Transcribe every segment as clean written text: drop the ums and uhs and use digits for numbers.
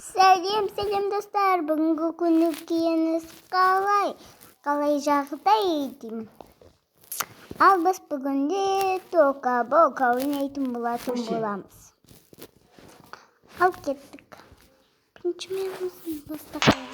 Сәлем достар, бүгінгі көңіл-күйіңіз қалай жағдай деймін. Ал біз бүгінде тока, бока ойнайтын боламыз. Ал кеттік. Бірінші мемізін бастақалым.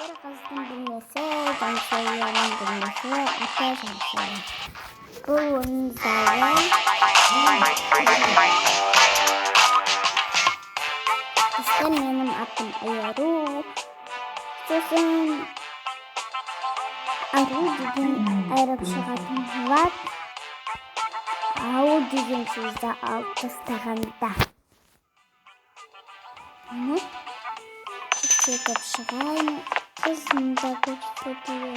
Бір қыздың білмесі, жансаяның білмесі, ата жансая. Бұл оның залы. Қыстан менің атым Айару. Сосын ару деген айрап шығатын болады. Ау деген сөзді алып тастағанда. Кетіп шығайын, қызымда көрсетейін.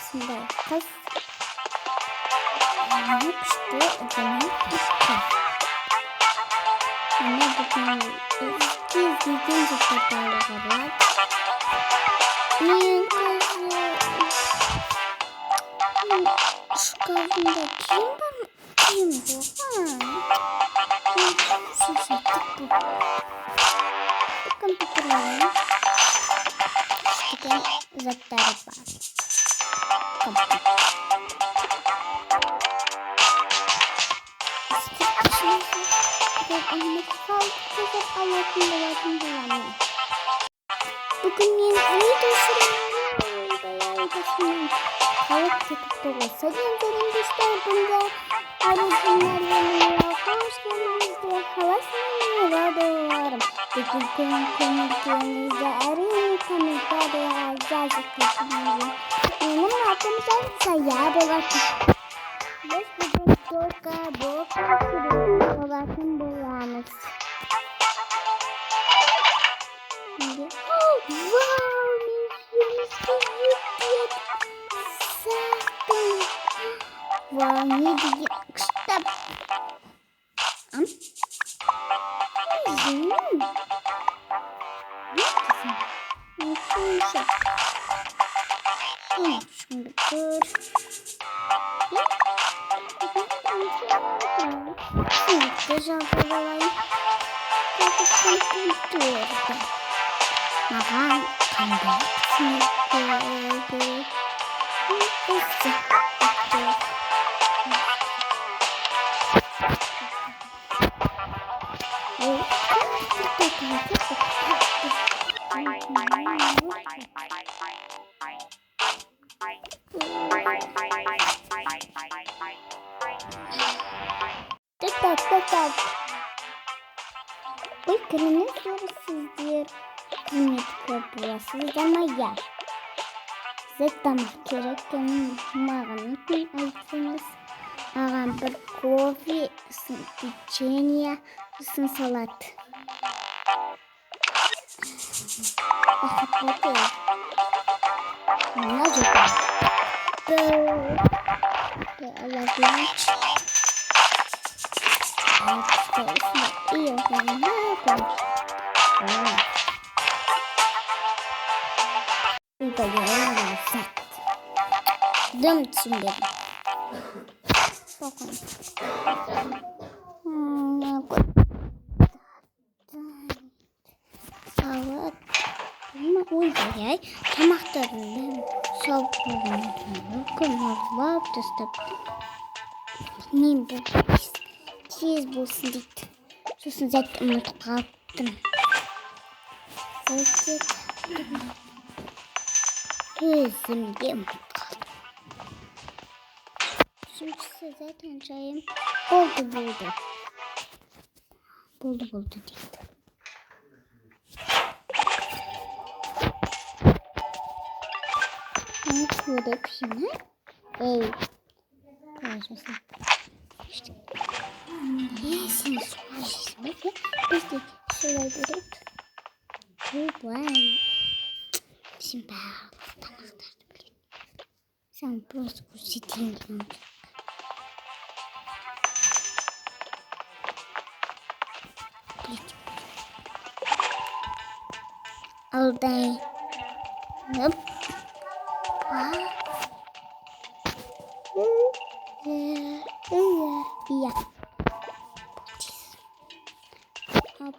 Сондай қыз. Күшті ұдына кетті. Бүгін кездеген жұрттарды алуға болады. Мен қызы шкафында киім бар ма? Киім болған. Сусеттік бұл. Компьютерлерін үштіген заттары бар. Компьютер. Алатын боламын. Бүгін мен видео қалып кетіпті ғой. Сәлем достар, бұнда арызымдарымға қош келіңіздер. Қаласымен радиоларым. Бүгін көңіл-күйіңізді әрине комментарияға жазып кетіңіздер. Менің атым Жансая болатын. Біз бүгін тока, бока болатын боламыз. Вау, мен жеміске өтет сақтым. Вау, не деген күштап. Маған қандай түсінікті. Ой, кіріңіздер сіздер. Құрметті боласыздар ма? Я. Сізге тамақ керек маған айтсаңыз. Маған бір кофе, печенье, салат. Мына жоба. Аллахич. Дым түсіндеді. Салат. Ой-ай, тамақтарын салып қойған. Тастап. Мен бұл тез болсын дейді. Сосын зәтті ұмытып қалыптым. Өзімде ұмытып қалдым. Үшіншісі зәтін жайым болды дейді. Көріп жіне. Ей, қалашасын. Сен солай жесің бе? Бізде солай береді. Бұлай. Сен барлық тамақтарды біледі. Сен просто көрсетейін. Oradan hop. Ya. Hop.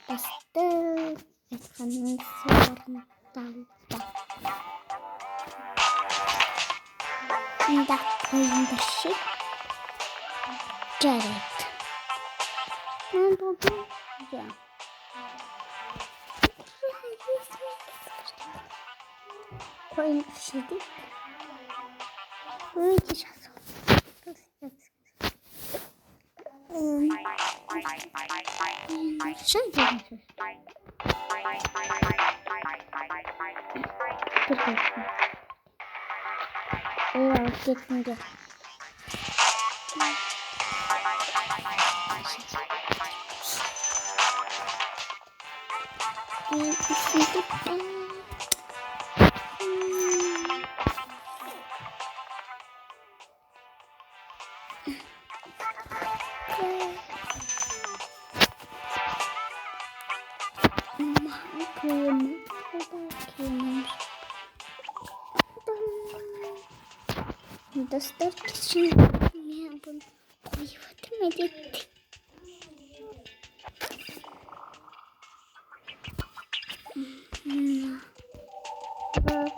Bastı. Ekranın sorundan da. Şimdi oyun başı. Jared. Ben buldum. Ya. Oyun başı değil. Böyle geçeceğiz. Şimdi gitmedi. Dostlar için ya bunu koymadım edit. Bak.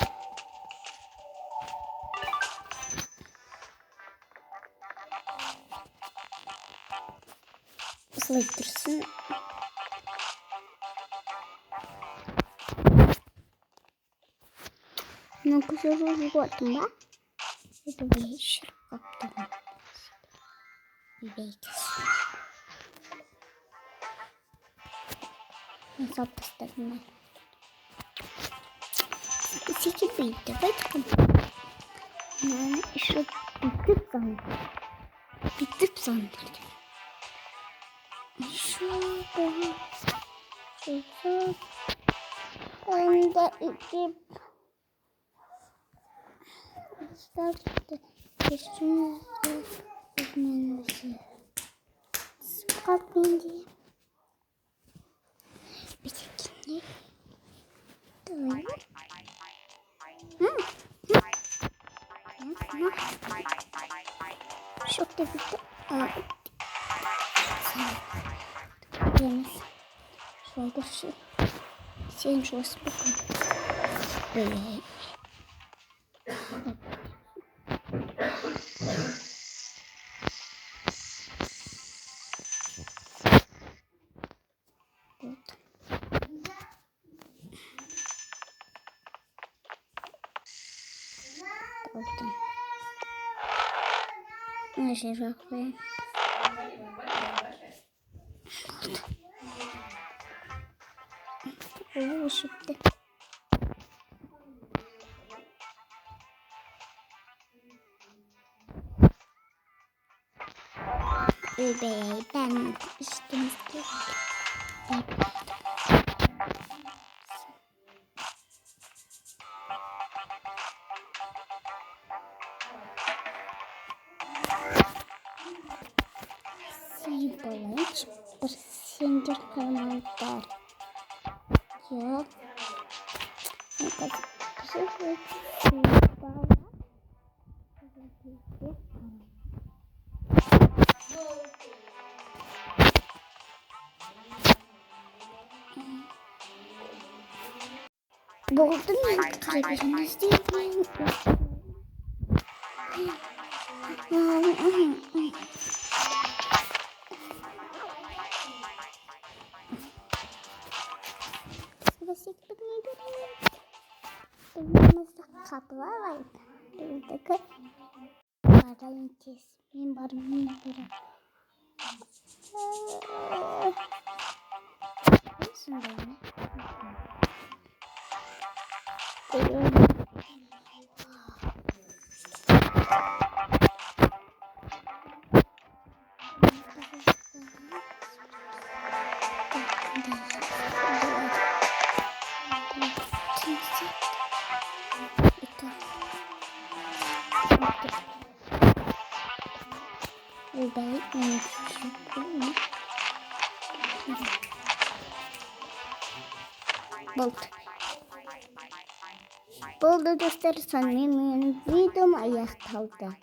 Slaytırsın. Ne güzel oldu ba. Это вечер, как-то вечер. Я завтра стану. Сейчас выйдет, давайте. Ну, еще битып сандаль. Еще onda iki startta kesinlikle etmenizi sıkabilir. Bir teknik. Tamam. Çok da bitti. Yalnız şurada şu senin şurası bakın. Böyle. Oldu. Ne şey yapayım? Oo, şimdi. Bebeği ben üstümüzde. Сиболочь, персендер комментар. Я. Это все. Buldum ya kaybını izleyin. Kapılar var. Buradaki parayı kesmeyin barımın biri. Nasıl böyle? Болды. Болды достар, сонымен менің видеом аяқталды.